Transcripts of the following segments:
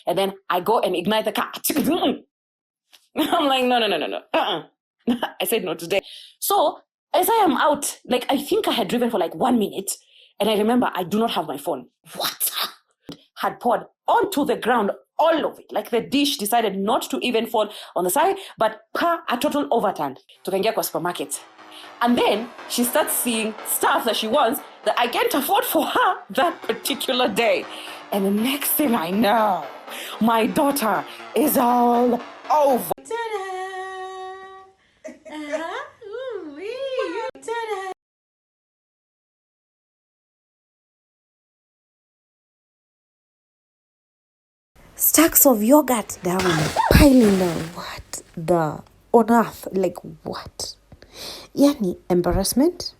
And then I go and ignite the car. I'm like, no. I said no today. So as I am out, like I think I had driven for like 1 minute, and I remember I do not have my phone. What? Had poured onto the ground, all of it. Like the dish decided not to even fall on the side, but a total overturn. Tukaingia kwa supermarket. And then she starts seeing stuff that she wants that I can't afford for her that particular day. And the next thing I know, my daughter is all over. Ta-da! Ooh-wee! Ta-da! Stacks of yogurt down, piling down. What the on earth? Like what? Yani, embarrassment,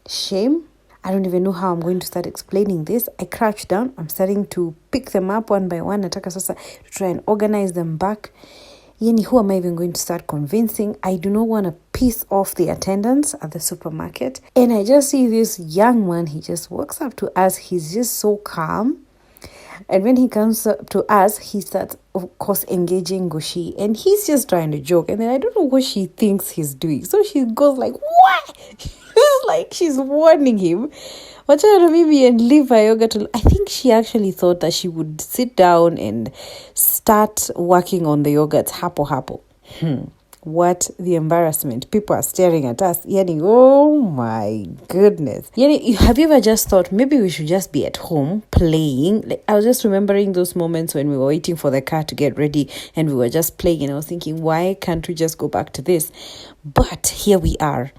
shame. I don't even know how I'm going to start explaining this. I crouch down. I'm starting to pick them up one by one. Nataka sasa to try and organize them back. Yani, who am I even going to start convincing? I do not want to piss off the attendants at the supermarket. And I just see this young man. He just walks up to us. He's just so calm. And when he comes up to us, he starts, of course, engaging Goshi. And he's just trying to joke. And then I don't know what she thinks he's doing. So she goes like, what? Like she's warning him. Wachana maybe and leave her yogurt. I think she actually thought that she would sit down and start working on the yogurts hapo. What the embarrassment. People are staring at us. Yani, oh my goodness. Yani, have you ever just thought maybe we should just be at home playing? Like, I was just remembering those moments when we were waiting for the car to get ready and we were just playing, and I was thinking, why can't we just go back to this? But here we are.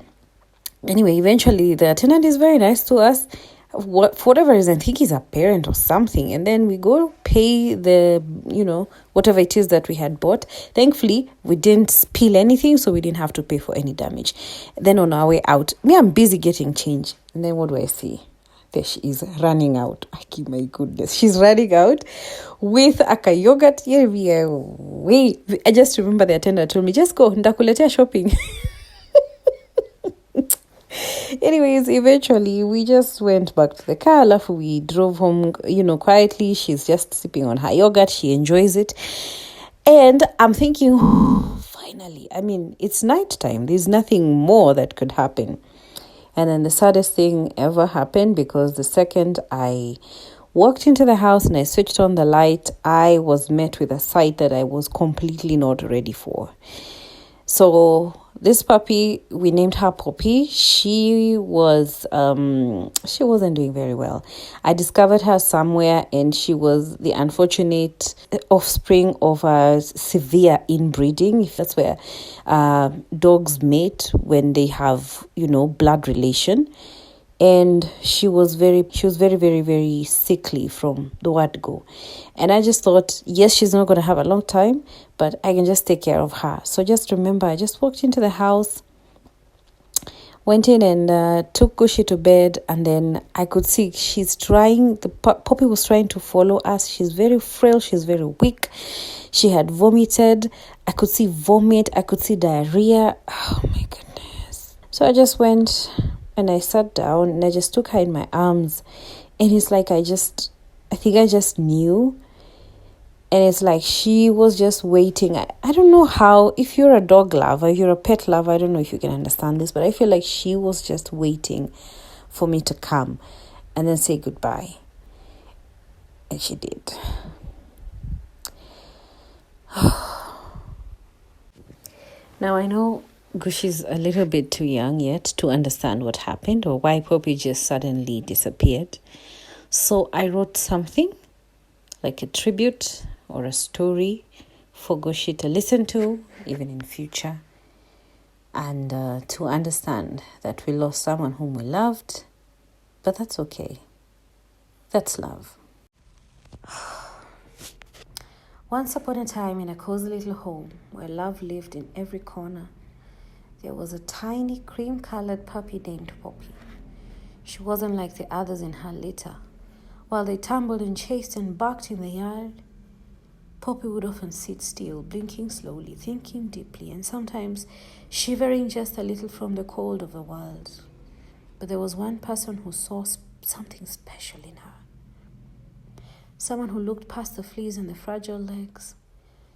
Anyway, eventually the attendant is very nice to us. For whatever reason, I think he's a parent or something. And then we go pay the, whatever it is that we had bought. Thankfully, we didn't spill anything, so we didn't have to pay for any damage. Then on our way out, I'm busy getting change. And then what do I see? There she is running out. My goodness. She's running out with a yogurt. Here we are. Wait. I just remember the attendant told me, just go. Ndakuletea shopping. Anyways, eventually we just went back to the car. We drove home, quietly. She's just sipping on her yogurt. She enjoys it. And I'm thinking, finally, it's nighttime. There's nothing more that could happen. And then the saddest thing ever happened, because the second I walked into the house and I switched on the light, I was met with a sight that I was completely not ready for. So this puppy, we named her Poppy. She wasn't doing very well. I discovered her somewhere, and she was the unfortunate offspring of a severe inbreeding. That's where dogs mate when they have, blood relation. And she was very, very, very sickly from the word go. And I just thought, yes, she's not going to have a long time, but I can just take care of her. So just remember, I just walked into the house, went in and took Gushi to bed. And then I could see she's trying, the puppy was trying to follow us. She's very frail. She's very weak. She had vomited. I could see vomit. I could see diarrhea. Oh my goodness. So I just went and I sat down and I just took her in my arms. And it's like I think I just knew. And it's like she was just waiting. I don't know how, if you're a dog lover, if you're a pet lover, I don't know if you can understand this, but I feel like she was just waiting for me to come and then say goodbye. And she did. Now I know Gushi's a little bit too young yet to understand what happened or why Poppy just suddenly disappeared. So I wrote something like a tribute or a story for Gushi to listen to, even in future, and to understand that we lost someone whom we loved, but that's okay. That's love. Once upon a time, in a cozy little home where love lived in every corner, there was a tiny cream-colored puppy named Poppy. She wasn't like the others in her litter. While they tumbled and chased and barked in the yard, Poppy would often sit still, blinking slowly, thinking deeply, and sometimes shivering just a little from the cold of the world. But there was one person who saw something special in her. Someone who looked past the fleas and the fragile legs.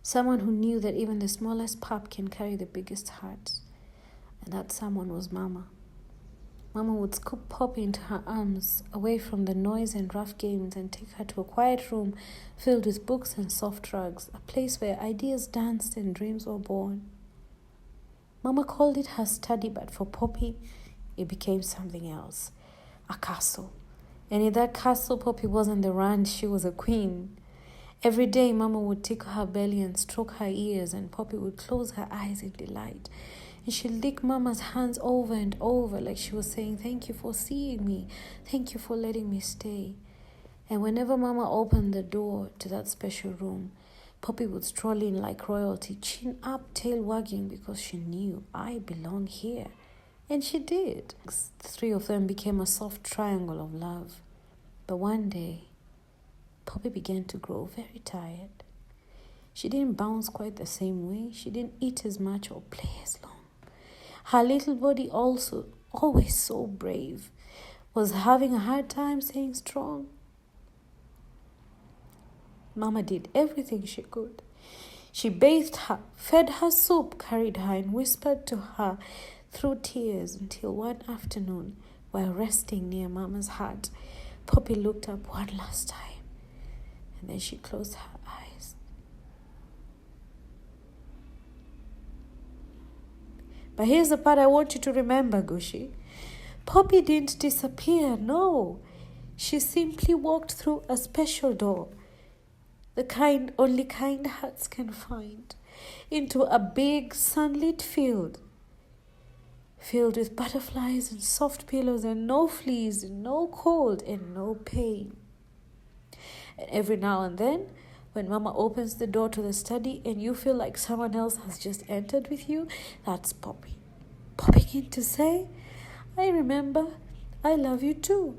Someone who knew that even the smallest pup can carry the biggest heart. And that someone was Mama. Mama would scoop Poppy into her arms, away from the noise and rough games, and take her to a quiet room filled with books and soft rugs, a place where ideas danced and dreams were born. Mama called it her study, but for Poppy, it became something else, a castle. And in that castle, Poppy wasn't the ranch, she was a queen. Every day, Mama would tickle her belly and stroke her ears, and Poppy would close her eyes in delight. And she'd lick Mama's hands over and over like she was saying, "Thank you for seeing me. Thank you for letting me stay." And whenever Mama opened the door to that special room, Poppy would stroll in like royalty, chin up, tail wagging, because she knew, I belong here. And she did. The three of them became a soft triangle of love. But one day, Poppy began to grow very tired. She didn't bounce quite the same way. She didn't eat as much or play as long. Her little body, also always so brave, was having a hard time staying strong. Mama did everything she could. She bathed her, fed her soup, carried her, and whispered to her through tears until one afternoon, while resting near Mama's heart, Poppy looked up one last time, and then she closed her eyes. But here's the part I want you to remember, Gushi. Poppy didn't disappear, no. She simply walked through a special door, the kind only kind hearts can find, into a big sunlit field, filled with butterflies and soft pillows and no fleas and no cold and no pain. And every now and then, when Mama opens the door to the study and you feel like someone else has just entered with you, that's Poppy. Popping in to say, I remember, I love you too.